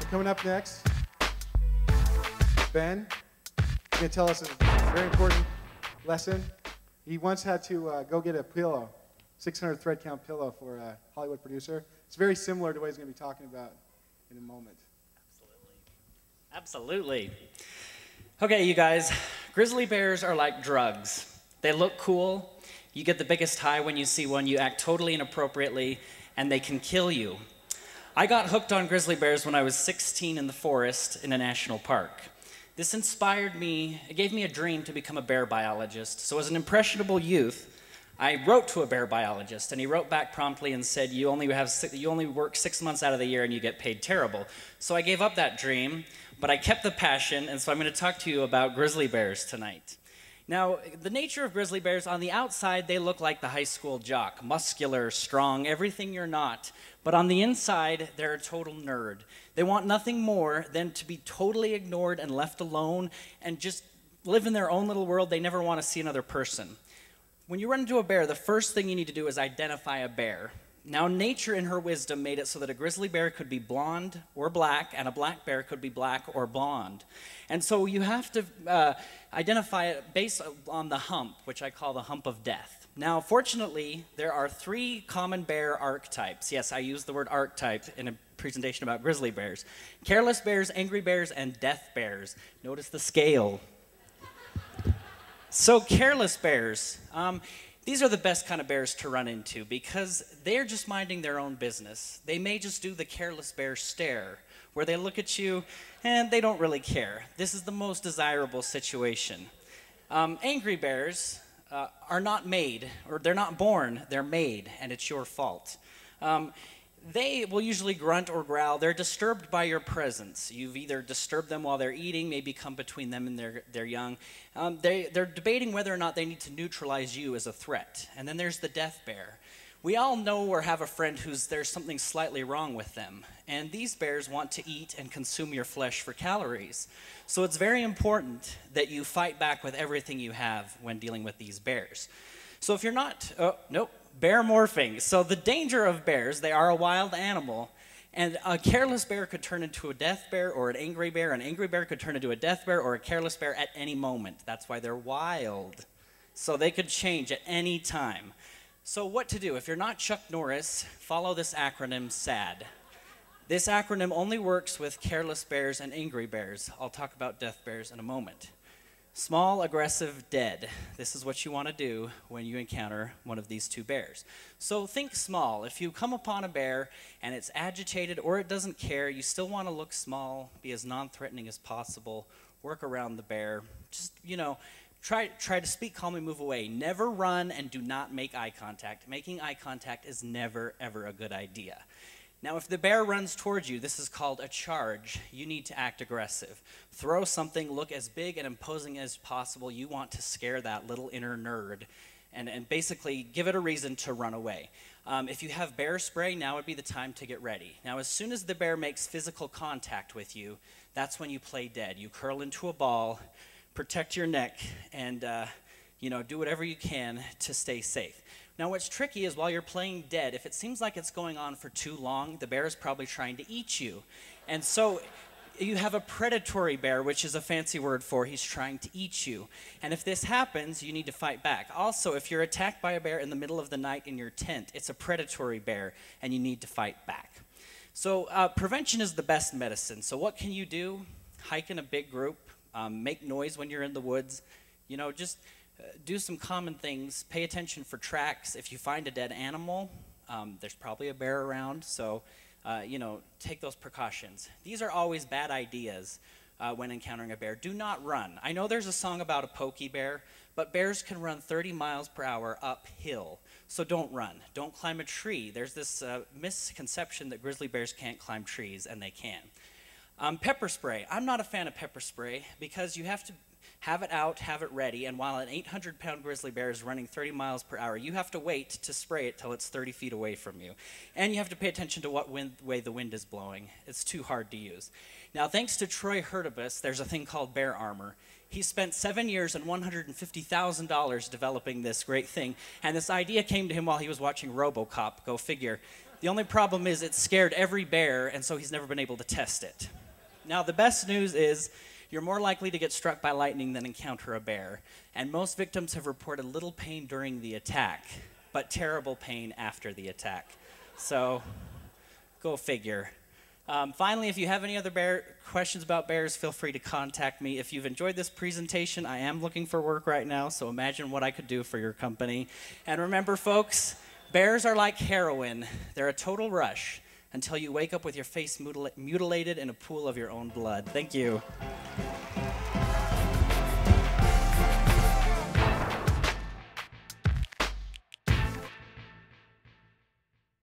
Coming up next, Ben is going to tell us a very important lesson. He once had to go get a pillow, 600 thread count pillow for a Hollywood producer. It's very similar to what he's going to be talking about in a moment. Absolutely. Okay, you guys, grizzly bears are like drugs. They look cool. You get the biggest high when you see one. You act totally inappropriately, and they can kill you. I got hooked on grizzly bears when I was 16 in the forest in a national park. This inspired me, it gave me a dream to become a bear biologist. So as an impressionable youth, I wrote to a bear biologist, and he wrote back promptly and said, you only work 6 months out of the year and you get paid terrible. So I gave up that dream, but I kept the passion, and so I'm going to talk to you about grizzly bears tonight. Now, the nature of grizzly bears, on the outside, they look like the high school jock, muscular, strong, everything you're not. But on the inside, they're a total nerd. They want nothing more than to be totally ignored and left alone and just live in their own little world. They never want to see another person. When you run into a bear, the first thing you need to do is identify a bear. Now, nature in her wisdom made it so that a grizzly bear could be blonde or black, and a black bear could be black or blonde. And so you have to identify it based on the hump, which I call the hump of death. Now, fortunately, there are 3 common bear archetypes. Yes, I use the word archetype in a presentation about grizzly bears. Careless bears, angry bears, and death bears. Notice the scale. So careless bears. These are the best kind of bears to run into because they're just minding their own business. They may just do the careless bear stare, where they look at you and they don't really care. This is the most desirable situation. Angry bears are not made, or they're not born, they're made, and it's your fault. They will usually grunt or growl. They're disturbed by your presence. You've either disturbed them while they're eating, maybe come between them and their young. They're debating whether or not they need to neutralize you as a threat. And then there's the death bear. We all know or have a friend there's something slightly wrong with them. And these bears want to eat and consume your flesh for calories. So it's very important that you fight back with everything you have when dealing with these bears. So if you're not, bear morphing. So the danger of bears, they are a wild animal, and a careless bear could turn into a death bear or an angry bear. An angry bear could turn into a death bear or a careless bear at any moment. That's why they're wild. So they could change at any time. So what to do? If you're not Chuck Norris, follow this acronym SAD. This acronym only works with careless bears and angry bears. I'll talk about death bears in a moment. Small, aggressive, dead. This is what you want to do when you encounter one of these 2 bears. So think small. If you come upon a bear and it's agitated or it doesn't care, you still want to look small, be as non-threatening as possible, work around the bear. Just, try to speak calmly, move away. Never run and do not make eye contact. Making eye contact is never, ever a good idea. Now, if the bear runs towards you, this is called a charge. You need to act aggressive. Throw something, look as big and imposing as possible. You want to scare that little inner nerd and basically give it a reason to run away. If you have bear spray, now would be the time to get ready. Now, as soon as the bear makes physical contact with you, that's when you play dead. You curl into a ball, protect your neck, and do whatever you can to stay safe. Now, what's tricky is while you're playing dead, if it seems like it's going on for too long, the bear is probably trying to eat you. And so you have a predatory bear, which is a fancy word for he's trying to eat you. And if this happens, you need to fight back. Also, if you're attacked by a bear in the middle of the night in your tent, it's a predatory bear, and you need to fight back. So prevention is the best medicine. So what can you do? Hike in a big group, make noise when you're in the woods, just do some common things. Pay attention for tracks. If you find a dead animal, there's probably a bear around, so take those precautions. These are always bad ideas when encountering a bear. Do not run. I know there's a song about a pokey bear, but bears can run 30 miles per hour uphill, so don't run. Don't climb a tree. There's this misconception that grizzly bears can't climb trees, and they can. Pepper spray. I'm not a fan of pepper spray because you have to have it out, have it ready, and while an 800-pound grizzly bear is running 30 miles per hour, you have to wait to spray it till it's 30 feet away from you. And you have to pay attention to what way the wind is blowing. It's too hard to use. Now, thanks to Troy Hurtubus, there's a thing called bear armor. He spent 7 years and $150,000 developing this great thing, and this idea came to him while he was watching RoboCop, go figure. The only problem is it scared every bear, and so he's never been able to test it. Now, the best news is you're more likely to get struck by lightning than encounter a bear, and most victims have reported little pain during the attack, but terrible pain after the attack. So, go figure. Finally, if you have any other questions about bears, feel free to contact me. If you've enjoyed this presentation, I am looking for work right now, so imagine what I could do for your company. And remember, folks, bears are like heroin. They're a total rush until you wake up with your face mutilated in a pool of your own blood. Thank you.